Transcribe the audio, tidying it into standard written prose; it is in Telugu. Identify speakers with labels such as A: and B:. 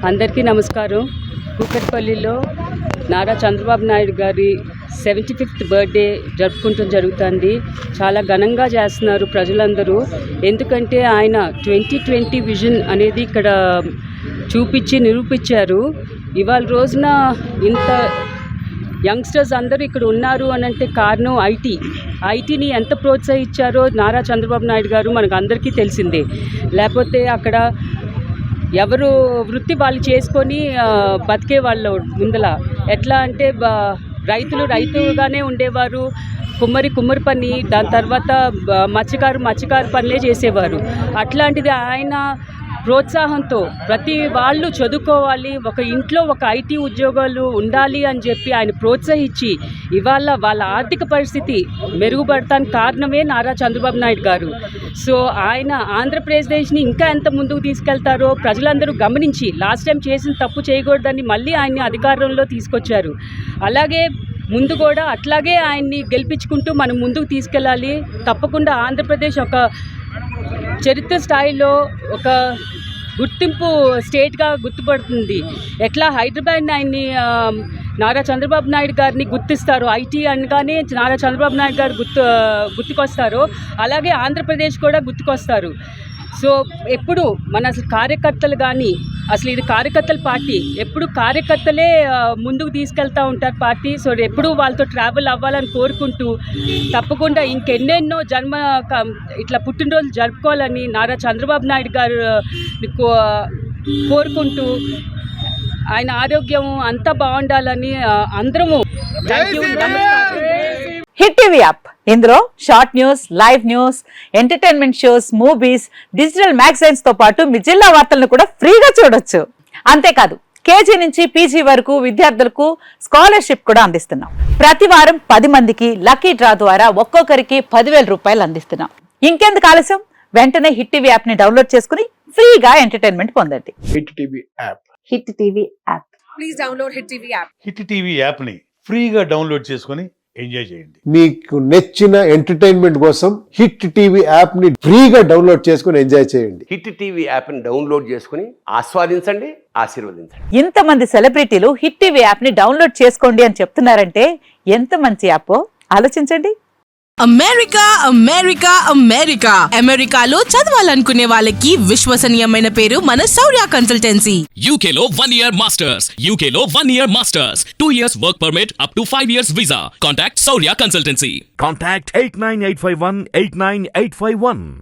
A: అందరికీ నమస్కారం. కూకట్పల్లిలో నారా చంద్రబాబు నాయుడు గారి 75th బర్త్డే జరుపుకుంటూ జరుగుతుంది. చాలా ఘనంగా చేస్తున్నారు ప్రజలందరూ. ఎందుకంటే ఆయన 2020 విజన్ అనేది ఇక్కడ చూపించి నిరూపించారు. ఇవాళ రోజున ఇంత యంగ్స్టర్స్ అందరూ ఇక్కడ ఉన్నారు అని అంటే కారణం ఐటీని ఎంత ప్రోత్సహించారో నారా చంద్రబాబు నాయుడు గారు మనకు అందరికీ తెలిసిందే. లేకపోతే అక్కడ ఎవరు వృత్తి వాళ్ళు చేసుకొని బతికే వాళ్ళు ముందల ఎట్లా అంటే రైతుగానే ఉండేవారు, కుమ్మరి పని, దాని తర్వాత మత్స్యకారు పనులే చేసేవారు. అట్లాంటిది ఆయన ప్రోత్సాహంతో ప్రతి వాళ్ళు చదువుకోవాలి, ఒక ఇంట్లో ఒక ఐటీ ఉద్యోగాలు ఉండాలి అని చెప్పి ఆయన ప్రోత్సహించి ఇవాళ వాళ్ళ ఆర్థిక పరిస్థితి మెరుగుపడటానికి కారణమే నారా చంద్రబాబు నాయుడు గారు. సో ఆయన ఆంధ్రప్రదేశ్ని ఇంకా ఎంత ముందుకు తీసుకెళ్తారో ప్రజలందరూ గమనించి లాస్ట్ టైం చేసిన తప్పు చేయకూడదని మళ్ళీ ఆయన్ని అధికారంలో తీసుకొచ్చారు. అలాగే ముందు కూడా అట్లాగే ఆయన్ని గెలిపించుకుంటూ మనం ముందుకు తీసుకెళ్ళాలి. తప్పకుండా ఆంధ్రప్రదేశ్ ఒక చరిత్ర స్థాయిలో ఒక గుర్తింపు స్టేట్గా గుర్తుపడుతుంది. ఎట్లా హైదరాబాద్ని ఆయన్ని నారా చంద్రబాబు నాయుడు గారిని గుర్తిస్తారు, ఐటీ అనగానే నారా చంద్రబాబు నాయుడు గారు గుర్తుకొస్తారు, అలాగే ఆంధ్రప్రదేశ్ కూడా గుర్తుకొస్తారు. సో ఎప్పుడు మన అసలు కార్యకర్తలు కానీ, అసలు ఇది కార్యకర్తల పార్టీ, ఎప్పుడు కార్యకర్తలే ముందుకు తీసుకెళ్తూ ఉంటారు పార్టీ. సో ఎప్పుడు వాళ్ళతో ట్రావెల్ అవ్వాలని కోరుకుంటూ తప్పకుండా ఇంకెన్నెన్నో ఇట్లా పుట్టినరోజులు జరుపుకోవాలని నారా చంద్రబాబు నాయుడు గారు కోరుకుంటూ ఆయన ఆరోగ్యం అంతా బాగుండాలని అందరము
B: హిట్ టీవీ యాప్, ఇందులో short news, live news, entertainment shows, movies, digital magazines తో పాటు మీ జిల్లా వార్తలను కూడా ఫ్రీగా చూడొచ్చు. అంతేకాదు కేజీ నుంచి పీజీ వరకు విద్యార్థులకు స్కాలర్షిప్ కూడా అందిస్తున్నాం. ప్రతి వారం 10 మందికి లక్కీ డ్రా ద్వారా ఒక్కొక్కరికి 10,000 రూపాయలు అందిస్తున్నాం. ఇంకెందుకు ఆలస్యం, వెంటనే హిట్ టీవీ యాప్ ని డౌన్లోడ్ చేసుకుని ఫ్రీగా ఎంటర్టైన్మెంట్ పొందండి.
C: Hit TV app.
B: Hit TV app.
D: Please download hit TV app.
E: Hit TV app ని ఫ్రీగా డౌన్లోడ్ చేసుకుని ఎంజాయ్ చేయండి.
C: మీకు నచ్చిన ఎంటర్టైన్మెంట్ కోసం హిట్ టీవీ యాప్ ని ఫ్రీగా డౌన్లోడ్ చేసుకుని ఎంజాయ్ చేయండి.
F: హిట్ టీవీ యాప్ ని డౌన్లోడ్ చేసుకుని ఆస్వాదించండి, ఆశీర్వదించండి.
B: ఇంతమంది సెలబ్రిటీలు హిట్ టీవీ యాప్ ని డౌన్లోడ్ చేసుకోండి అని చెప్తున్నారంటే ఎంత మంచి యాప్ ఆలోచించండి.
D: అమెరికా అమెరికాలో చదవాలనుకునే వాళ్ళకి విశ్వసనీయమైన పేరు మన శౌర్య కన్సల్టెన్సీ.
G: UK లో 1 year masters, UK లో 1 year masters, 2 years work permit up to 5 years visa. Contact Saurya Consultancy.
H: Contact 89851 89851.